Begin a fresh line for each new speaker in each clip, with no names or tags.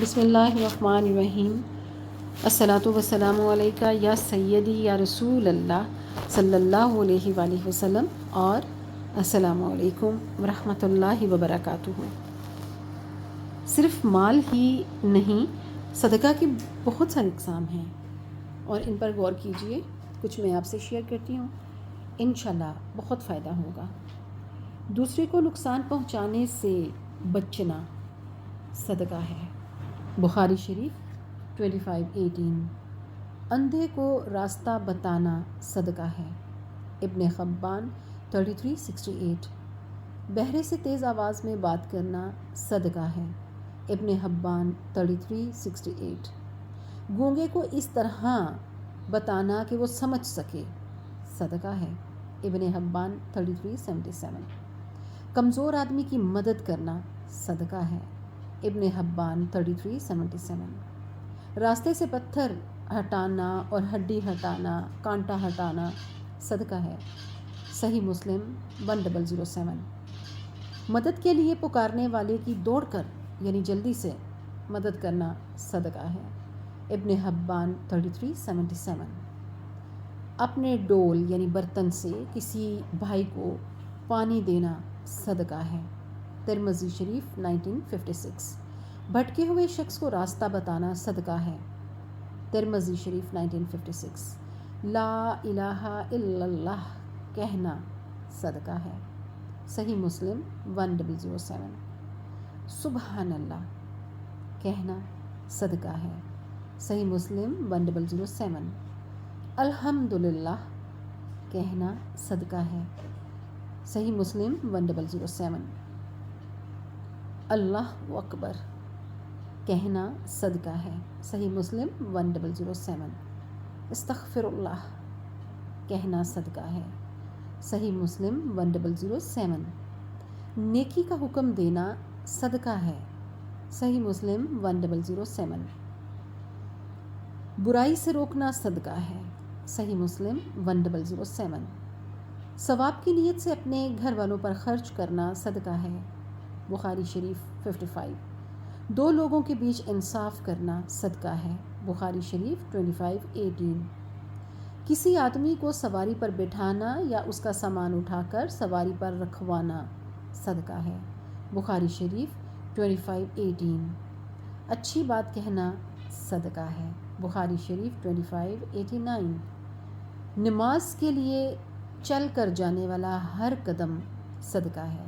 بسم اللہ الرحمن الرحیم۔ الصلاۃ والسلام علیکہ یا سیدی یا رسول اللہ صلی اللہ علیہ وآلہ وسلم، اور السلام علیکم ورحمۃ اللہ وبرکاتہ۔ صرف مال ہی نہیں، صدقہ کی بہت ساری اقسام ہیں اور ان پر غور کیجئے۔ کچھ میں آپ سے شیئر کرتی ہوں، انشاءاللہ بہت فائدہ ہوگا۔ دوسرے کو نقصان پہنچانے سے بچنا صدقہ ہے۔ بخاری شریف 25:18۔ اندھے کو راستہ بتانا صدقہ ہے۔ ابن حبان 33:68۔ بہرے سے تیز آواز میں بات کرنا صدقہ ہے۔ ابن حبان 33:68۔ گونگے کو اس طرح بتانا کہ وہ سمجھ سکے صدقہ ہے۔ ابن حبان 33:77۔ کمزور آدمی کی مدد کرنا صدقہ ہے۔ ابن حبان 33:77۔ راستے سے پتھر ہٹانا اور ہڈی ہٹانا، کانٹا ہٹانا صدقہ ہے۔ صحیح مسلم 1007۔ مدد کے لیے پکارنے والے کی دوڑ کر یعنی جلدی سے مدد کرنا صدقہ ہے۔ ابن حبان 33:77۔ اپنے ڈول یعنی برتن سے کسی بھائی کو پانی دینا صدقہ ہے۔ ترمذی شریف 1956۔ بھٹکے ہوئے شخص کو راستہ بتانا صدقہ ہے۔ ترمذی شریف 1956۔ لا الہ الا اللہ کہنا صدقہ ہے۔ صحیح مسلم 1007۔ سبحان اللہ کہنا صدقہ ہے۔ صحیح مسلم 1007۔ الحمدللہ کہنا صدقہ ہے۔ صحیح مسلم 1007۔ اللہ اکبر کہنا صدقہ ہے۔ صحیح مسلم 1007۔ استغفر اللہ کہنا صدقہ ہے۔ صحیح مسلم 1007۔ نیکی کا حکم دینا صدقہ ہے۔ صحیح مسلم 1007۔ برائی سے روکنا صدقہ ہے۔ صحیح مسلم 1007۔ ثواب کی نیت سے اپنے گھر والوں پر خرچ کرنا صدقہ ہے۔ بخاری شریف 55۔ دو لوگوں کے بیچ انصاف کرنا صدقہ ہے۔ بخاری شریف 25:18۔ کسی آدمی کو سواری پر بٹھانا یا اس کا سامان اٹھا کر سواری پر رکھوانا صدقہ ہے۔ بخاری شریف 25:18۔ اچھی بات کہنا صدقہ ہے۔ بخاری شریف 25:89۔ نماز کے لیے چل کر جانے والا ہر قدم صدقہ ہے۔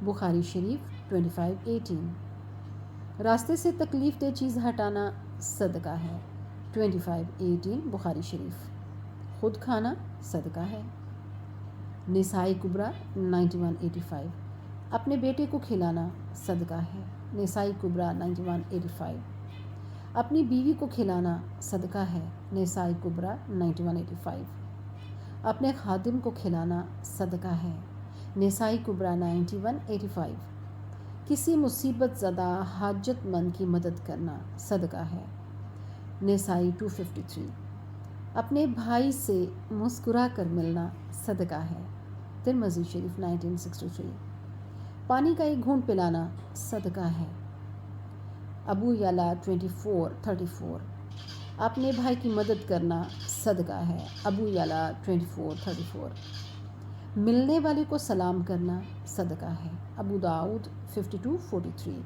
بخاری شریف 25:18۔ راستے سے تکلیف دہ چیز ہٹانا صدقہ ہے۔ 25:18 بخاری شریف۔ خود کھانا صدقہ ہے۔ نسائی کبریٰ 91:85۔ اپنے بیٹے کو کھلانا صدقہ ہے۔ نسائی کبریٰ 91:85۔ اپنی بیوی کو کھلانا صدقہ ہے۔ نسائی کبریٰ 91:85۔ اپنے خادم کو کھلانا صدقہ ہے۔ نسائی کبریٰ 91:85۔ کسی مصیبت زدہ حاجت مند کی مدد کرنا صدقہ ہے۔ نسائی 253۔ اپنے بھائی سے مسکرا کر ملنا صدقہ ہے۔ ترمذی شریف 1963۔ پانی کا ایک گھونٹ پلانا صدقہ ہے۔ ابو یعلا 24:34۔ اپنے بھائی کی مدد کرنا صدقہ ہے۔ ابو یعلا 24:34۔ ملنے والے کو سلام کرنا صدقہ ہے۔ ابو داؤد 52:43۔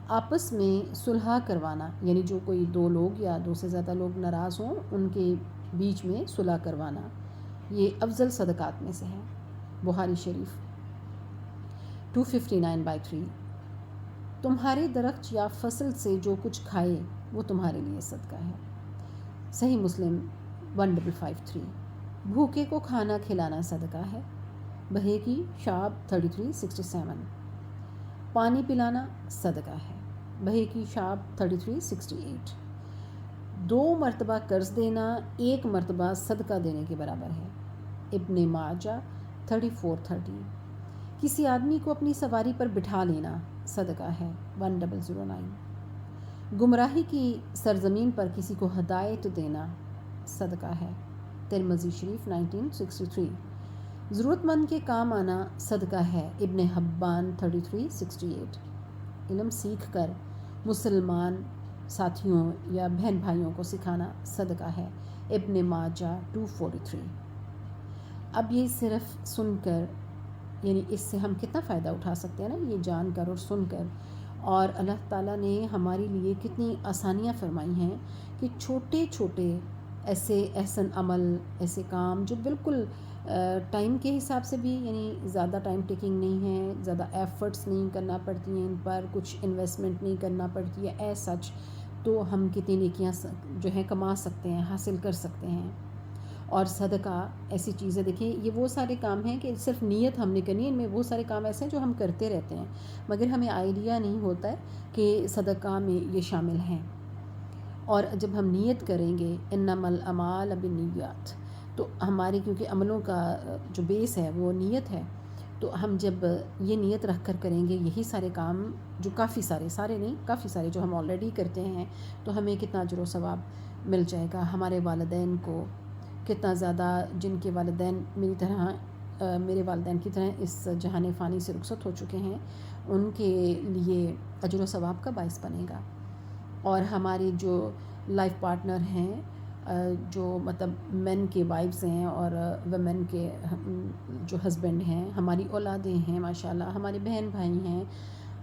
آپس میں صلح کروانا یعنی جو کوئی دو لوگ یا دو سے زیادہ لوگ ناراض ہوں ان کے بیچ میں صلح کروانا، یہ افضل صدقات میں سے ہے۔ بخاری شریف 259/3۔ تمہارے درخت یا فصل سے جو کچھ کھائے وہ تمہارے لیے صدقہ ہے۔ صحیح مسلم 1553۔ بھوکے کو کھانا کھلانا صدقہ ہے۔ بہیقی شعب 33:67۔ پانی پلانا صدقہ ہے۔ بہیقی شعب 33:68۔ 2 مرتبہ قرض دینا 1 مرتبہ صدقہ دینے کے برابر ہے۔ ابن ماجہ 34:30۔ کسی آدمی کو اپنی سواری پر بٹھا لینا صدقہ ہے۔ 1009۔ گمراہی کی سرزمین پر کسی کو ہدایت دینا صدقہ ہے۔ ترمذی شریف 1963۔ ضرورت مند کے کام آنا صدقہ ہے۔ ابن حبان 33:68۔ علم سیکھ کر مسلمان ساتھیوں یا بہن بھائیوں کو سکھانا صدقہ ہے۔ ابن ماجہ 243۔ اب یہ صرف سن کر، یعنی اس سے ہم کتنا فائدہ اٹھا سکتے ہیں نا، یہ جان کر اور سن کر، اور اللہ تعالیٰ نے ہمارے لیے کتنی آسانیاں فرمائی ہیں کہ چھوٹے چھوٹے ایسے احسن عمل، ایسے کام جو بالکل ٹائم کے حساب سے بھی، یعنی زیادہ ٹائم ٹیکنگ نہیں ہے، زیادہ ایفرٹس نہیں کرنا پڑتی ہیں، ان پر کچھ انویسٹمنٹ نہیں کرنا پڑتی ہے ایز سچ، تو ہم کتنی نیکیاں جو ہیں کما سکتے ہیں، حاصل کر سکتے ہیں۔ اور صدقہ ایسی چیزیں، دیکھیں یہ وہ سارے کام ہیں کہ صرف نیت ہم نے کرنی ہے، ان میں وہ سارے کام ایسے ہیں جو ہم کرتے رہتے ہیں مگر ہمیں آئیڈیا نہیں ہوتا ہے کہ صدقہ میں یہ شامل ہیں۔ اور جب ہم نیت کریں گے انما الاعمال بالنیات، تو ہمارے کیونکہ عملوں کا جو بیس ہے وہ نیت ہے، تو ہم جب یہ نیت رکھ کر کریں گے یہی سارے کام، جو کافی سارے نہیں، کافی سارے جو ہم آلریڈی کرتے ہیں، تو ہمیں کتنا اجر و ثواب مل جائے گا۔ ہمارے والدین کو کتنا زیادہ، جن کے والدین میری طرح، میرے والدین کی طرح اس جہان فانی سے رخصت ہو چکے ہیں، ان کے لیے اجر و ثواب کا باعث بنے گا۔ اور ہماری جو لائف پارٹنر ہیں، جو مطلب مین کے وائفز ہیں اور ویمن کے جو ہسبینڈ ہیں، ہماری اولادیں ہیں ماشاءاللہ، ہمارے بہن بھائی ہیں،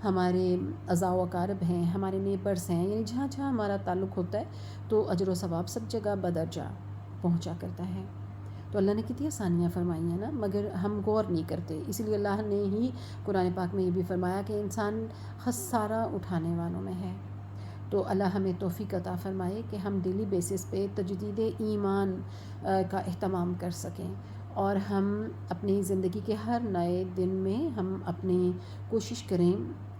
ہمارے اعزاء و اقارب ہیں، ہمارے نیبرز ہیں، یعنی جہاں جہاں ہمارا تعلق ہوتا ہے تو اجر و ثواب سب جگہ بدرجہ پہنچا کرتا ہے۔ تو اللہ نے کتنی آسانیاں فرمائی ہیں نا، مگر ہم غور نہیں کرتے، اسی لیے اللہ نے ہی قرآن پاک میں یہ بھی فرمایا کہ انسان خسارہ اٹھانے والوں میں ہے۔ تو اللہ ہمیں توفیق عطا فرمائے کہ ہم ڈیلی بیسس پہ تجدید ایمان کا اہتمام کر سکیں، اور ہم اپنی زندگی کے ہر نئے دن میں ہم اپنی کوشش کریں،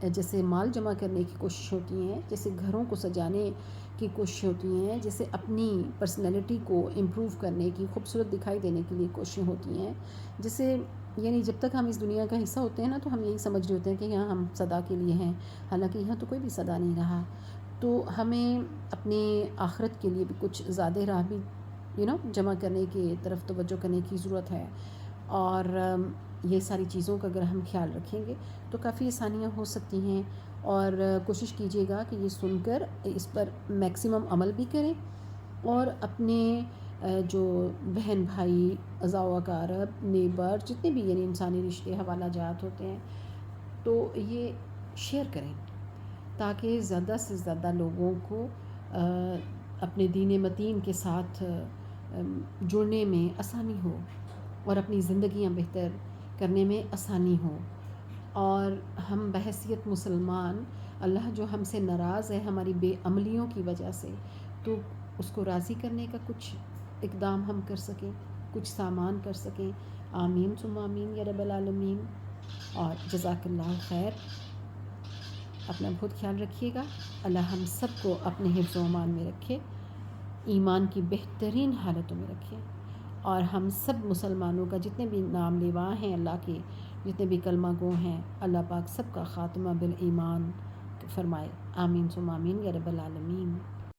جیسے مال جمع کرنے کی کوشش ہوتی ہیں، جیسے گھروں کو سجانے کی کوشش ہوتی ہیں، جیسے اپنی پرسنالٹی کو امپروو کرنے کی، خوبصورت دکھائی دینے کے لیے کوششیں ہوتی ہیں، جسے یعنی جب تک ہم اس دنیا کا حصہ ہوتے ہیں نا، تو ہم یہی سمجھ رہے ہوتے ہیں کہ یہاں ہم صدا کے لیے ہیں، حالانکہ یہاں تو کوئی بھی صدا نہیں رہا۔ تو ہمیں اپنے آخرت کے لیے بھی کچھ زیادہ راہ بھی جمع کرنے کی طرف توجہ کرنے کی ضرورت ہے، اور یہ ساری چیزوں کا اگر ہم خیال رکھیں گے تو کافی آسانیاں ہو سکتی ہیں۔ اور کوشش کیجیے گا کہ یہ سن کر اس پر میکسیمم عمل بھی کریں، اور اپنے جو بہن بھائی، اعزاء و اقارب، نیبر، جتنے بھی یعنی انسانی رشتے، حوالہ جات ہوتے ہیں، تو یہ شیئر کریں تاکہ زیادہ سے زیادہ لوگوں کو اپنے دین متین کے ساتھ جڑنے میں آسانی ہو، اور اپنی زندگیاں بہتر کرنے میں آسانی ہو۔ اور ہم بحیثیت مسلمان، اللہ جو ہم سے ناراض ہے ہماری بے عملیوں کی وجہ سے، تو اس کو راضی کرنے کا کچھ اقدام ہم کر سکیں، کچھ سامان کر سکیں۔ آمین ثم آمین یا رب العالمین۔ اور جزاک اللہ خیر۔ اپنا بہت خیال رکھیے گا، اللہ ہم سب کو اپنے حفظ و امان میں رکھے، ایمان کی بہترین حالتوں میں رکھے، اور ہم سب مسلمانوں کا جتنے بھی نام لیوا ہیں اللہ کے، جتنے بھی کلمہ گو ہیں، اللہ پاک سب کا خاتمہ بالایمان فرمائے۔ آمین ثم آمین یا رب العالمین۔